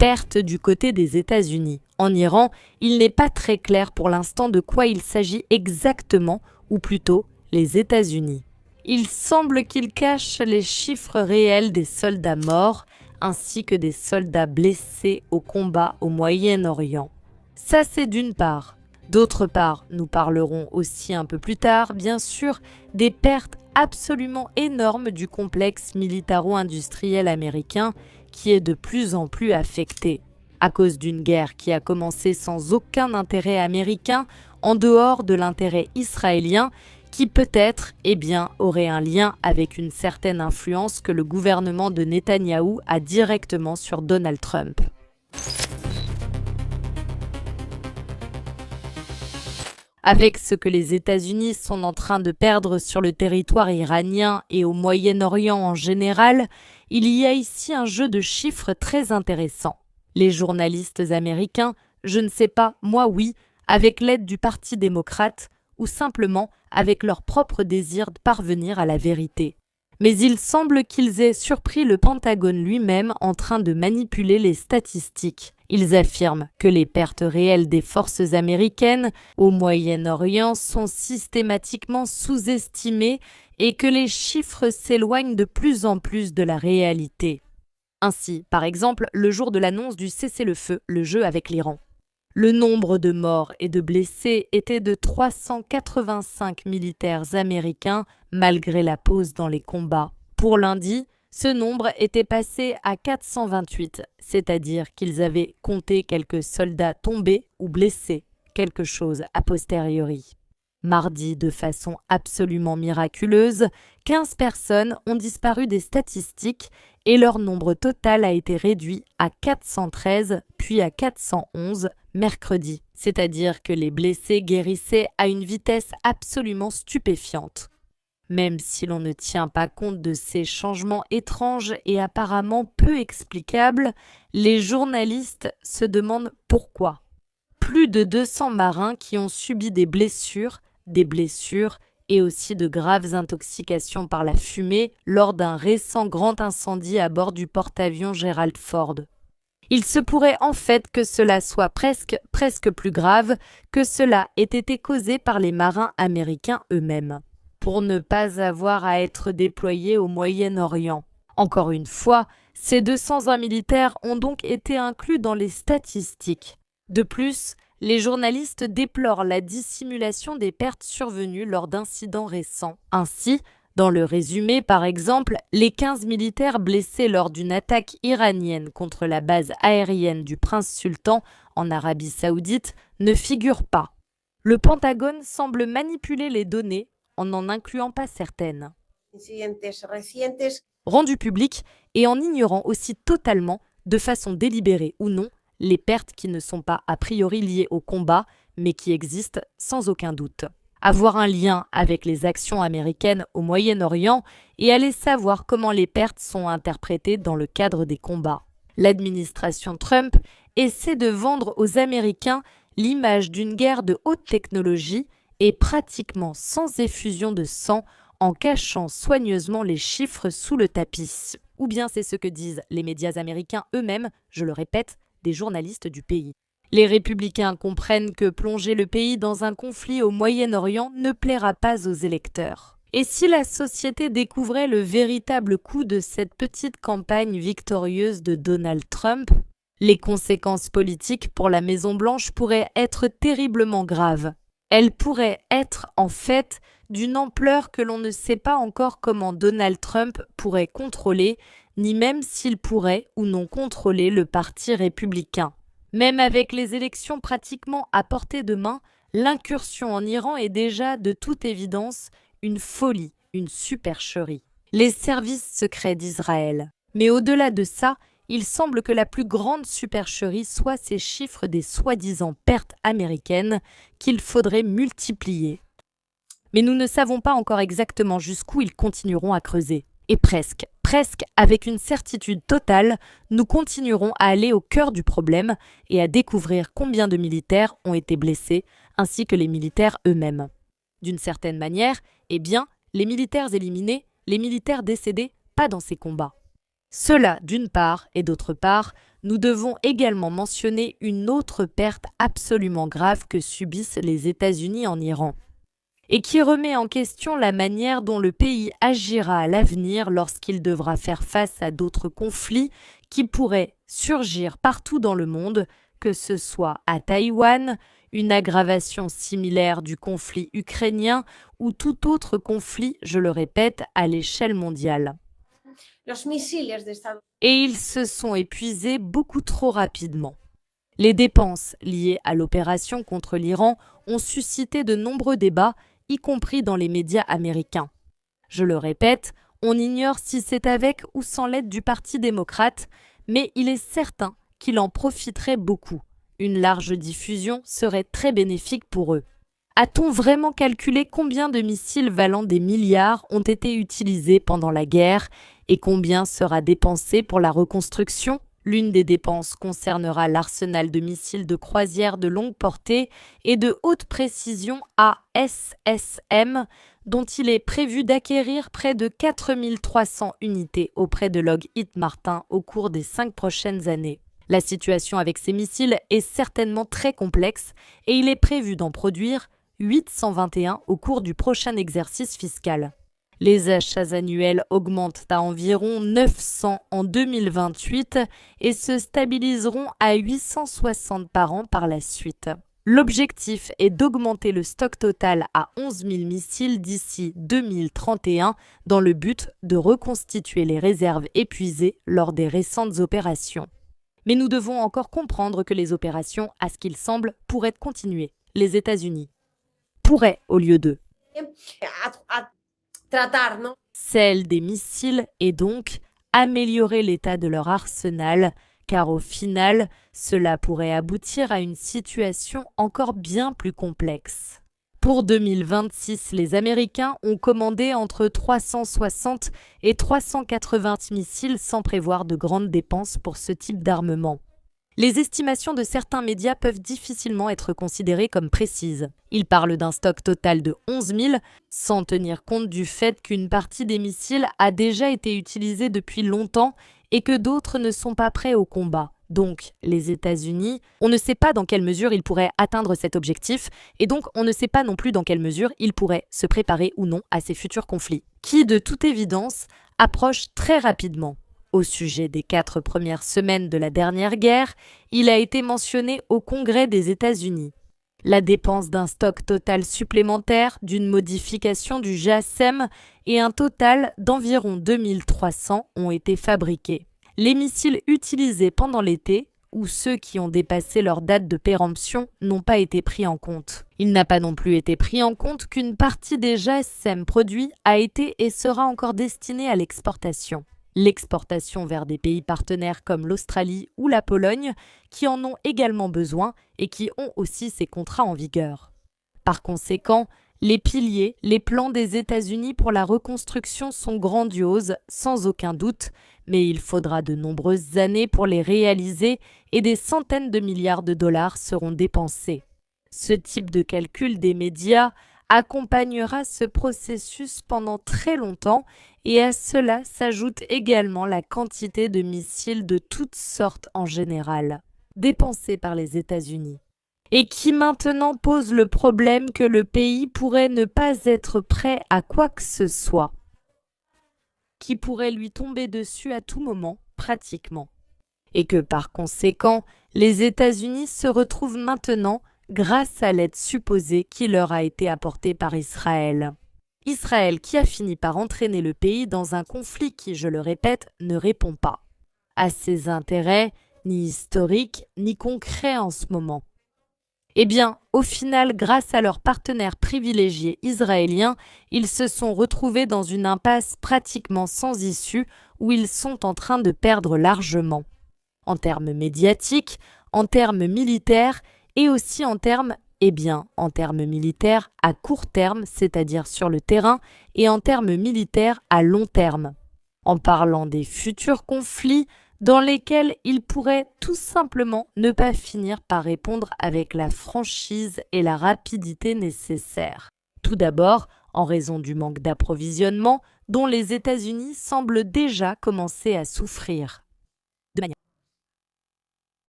Perte du côté des États-Unis. En Iran, il n'est pas très clair pour l'instant de quoi il s'agit exactement, ou plutôt les États-Unis. Il semble qu'ils cachent les chiffres réels des soldats morts, ainsi que des soldats blessés au combat au Moyen-Orient. Ça, c'est d'une part. D'autre part, nous parlerons aussi un peu plus tard, bien sûr, des pertes absolument énormes du complexe militaro-industriel américain qui est de plus en plus affecté, à cause d'une guerre qui a commencé sans aucun intérêt américain, en dehors de l'intérêt israélien, qui peut-être, aurait un lien avec une certaine influence que le gouvernement de Netanyahou a directement sur Donald Trump. Avec ce que les États-Unis sont en train de perdre sur le territoire iranien et au Moyen-Orient en général, il y a ici un jeu de chiffres très intéressant. Les journalistes américains, je ne sais pas, moi oui, avec l'aide du Parti démocrate, ou simplement avec leur propre désir de parvenir à la vérité. Mais il semble qu'ils aient surpris le Pentagone lui-même en train de manipuler les statistiques. Ils affirment que les pertes réelles des forces américaines au Moyen-Orient sont systématiquement sous-estimées et que les chiffres s'éloignent de plus en plus de la réalité. Ainsi, par exemple, le jour de l'annonce du cessez-le-feu, le jeu avec l'Iran. Le nombre de morts et de blessés était de 385 militaires américains malgré la pause dans les combats. Pour lundi, ce nombre était passé à 428, c'est-à-dire qu'ils avaient compté quelques soldats tombés ou blessés, quelque chose a posteriori. Mardi, de façon absolument miraculeuse, 15 personnes ont disparu des statistiques et leur nombre total a été réduit à 413 puis à 411 mercredi. C'est-à-dire que les blessés guérissaient à une vitesse absolument stupéfiante. Même si l'on ne tient pas compte de ces changements étranges et apparemment peu explicables, les journalistes se demandent pourquoi. Plus de 200 marins qui ont subi des blessures et aussi de graves intoxications par la fumée lors d'un récent grand incendie à bord du porte-avions Gerald Ford. Il se pourrait en fait que cela soit presque plus grave, que cela ait été causé par les marins américains eux-mêmes, pour ne pas avoir à être déployés au Moyen-Orient. Encore une fois, ces 201 militaires ont donc été inclus dans les statistiques. De plus, les journalistes déplorent la dissimulation des pertes survenues lors d'incidents récents. Ainsi, dans le résumé, par exemple, les 15 militaires blessés lors d'une attaque iranienne contre la base aérienne du Prince Sultan en Arabie Saoudite ne figurent pas. Le Pentagone semble manipuler les données en n'en incluant pas certaines. Rendues publiques et en ignorant aussi totalement, de façon délibérée ou non, les pertes qui ne sont pas a priori liées au combat, mais qui existent sans aucun doute. Avoir un lien avec les actions américaines au Moyen-Orient et aller savoir comment les pertes sont interprétées dans le cadre des combats. L'administration Trump essaie de vendre aux Américains l'image d'une guerre de haute technologie et pratiquement sans effusion de sang en cachant soigneusement les chiffres sous le tapis. Ou bien c'est ce que disent les médias américains eux-mêmes, je le répète, des journalistes du pays. Les républicains comprennent que plonger le pays dans un conflit au Moyen-Orient ne plaira pas aux électeurs. Et si la société découvrait le véritable coût de cette petite campagne victorieuse de Donald Trump, les conséquences politiques pour la Maison-Blanche pourraient être terriblement graves. Elles pourraient être, en fait, d'une ampleur que l'on ne sait pas encore comment Donald Trump pourrait contrôler, ni même s'il pourrait ou non contrôler le Parti républicain. Même avec les élections pratiquement à portée de main, l'incursion en Iran est déjà, de toute évidence, une folie, une supercherie. Les services secrets d'Israël. Mais au-delà de ça, il semble que la plus grande supercherie soit ces chiffres des soi-disant pertes américaines qu'il faudrait multiplier. Mais nous ne savons pas encore exactement jusqu'où ils continueront à creuser. Et presque avec une certitude totale, nous continuerons à aller au cœur du problème et à découvrir combien de militaires ont été blessés, ainsi que les militaires eux-mêmes. D'une certaine manière, les militaires éliminés, les militaires décédés, pas dans ces combats. Cela d'une part, et d'autre part, nous devons également mentionner une autre perte absolument grave que subissent les États-Unis en Iran, et qui remet en question la manière dont le pays agira à l'avenir lorsqu'il devra faire face à d'autres conflits qui pourraient surgir partout dans le monde, que ce soit à Taïwan, une aggravation similaire du conflit ukrainien ou tout autre conflit, je le répète, à l'échelle mondiale. Et ils se sont épuisés beaucoup trop rapidement. Les dépenses liées à l'opération contre l'Iran ont suscité de nombreux débats, y compris dans les médias américains. Je le répète, on ignore si c'est avec ou sans l'aide du Parti démocrate, mais il est certain qu'il en profiterait beaucoup. Une large diffusion serait très bénéfique pour eux. A-t-on vraiment calculé combien de missiles valant des milliards ont été utilisés pendant la guerre et combien sera dépensé pour la reconstruction ? L'une des dépenses concernera l'arsenal de missiles de croisière de longue portée et de haute précision ASSM, dont il est prévu d'acquérir près de 4300 unités auprès de Lockheed Martin au cours des 5 prochaines années. La situation avec ces missiles est certainement très complexe et il est prévu d'en produire 821 au cours du prochain exercice fiscal. Les achats annuels augmentent à environ 900 en 2028 et se stabiliseront à 860 par an par la suite. L'objectif est d'augmenter le stock total à 11 000 missiles d'ici 2031 dans le but de reconstituer les réserves épuisées lors des récentes opérations. Mais nous devons encore comprendre que les opérations, à ce qu'il semble, pourraient continuer. Les États-Unis pourraient au lieu d'eux. Celle des missiles et donc améliorer l'état de leur arsenal, car au final, cela pourrait aboutir à une situation encore bien plus complexe. Pour 2026, les Américains ont commandé entre 360 et 380 missiles sans prévoir de grandes dépenses pour ce type d'armement. Les estimations de certains médias peuvent difficilement être considérées comme précises. Ils parlent d'un stock total de 11 000, sans tenir compte du fait qu'une partie des missiles a déjà été utilisée depuis longtemps et que d'autres ne sont pas prêts au combat. Donc, les États-Unis, on ne sait pas dans quelle mesure ils pourraient atteindre cet objectif, et donc on ne sait pas non plus dans quelle mesure ils pourraient se préparer ou non à ces futurs conflits, qui, de toute évidence, approchent très rapidement. Au sujet des 4 premières semaines de la dernière guerre, il a été mentionné au Congrès des États-Unis. La dépense d'un stock total supplémentaire, d'une modification du JASSM et un total d'environ 2300 ont été fabriqués. Les missiles utilisés pendant l'été, ou ceux qui ont dépassé leur date de péremption, n'ont pas été pris en compte. Il n'a pas non plus été pris en compte qu'une partie des JASSM produits a été et sera encore destinée à l'exportation. L'exportation vers des pays partenaires comme l'Australie ou la Pologne, qui en ont également besoin et qui ont aussi ces contrats en vigueur. Par conséquent, les piliers, les plans des États-Unis pour la reconstruction sont grandioses, sans aucun doute, mais il faudra de nombreuses années pour les réaliser et des centaines de milliards de dollars seront dépensés. Ce type de calcul des médias accompagnera ce processus pendant très longtemps et à cela s'ajoute également la quantité de missiles de toutes sortes en général, dépensés par les États-Unis, et qui maintenant pose le problème que le pays pourrait ne pas être prêt à quoi que ce soit, qui pourrait lui tomber dessus à tout moment, pratiquement, et que par conséquent, les États-Unis se retrouvent maintenant grâce à l'aide supposée qui leur a été apportée par Israël. Israël qui a fini par entraîner le pays dans un conflit qui, je le répète, ne répond pas à ses intérêts, ni historiques, ni concrets en ce moment. Eh bien, au final, grâce à leurs partenaires privilégiés israéliens, ils se sont retrouvés dans une impasse pratiquement sans issue où ils sont en train de perdre largement. En termes médiatiques, en termes militaires et aussi en termes militaires à court terme, c'est-à-dire sur le terrain, et en termes militaires à long terme. En parlant des futurs conflits dans lesquels ils pourraient tout simplement ne pas finir par répondre avec la franchise et la rapidité nécessaires. Tout d'abord, en raison du manque d'approvisionnement, dont les États-Unis semblent déjà commencer à souffrir.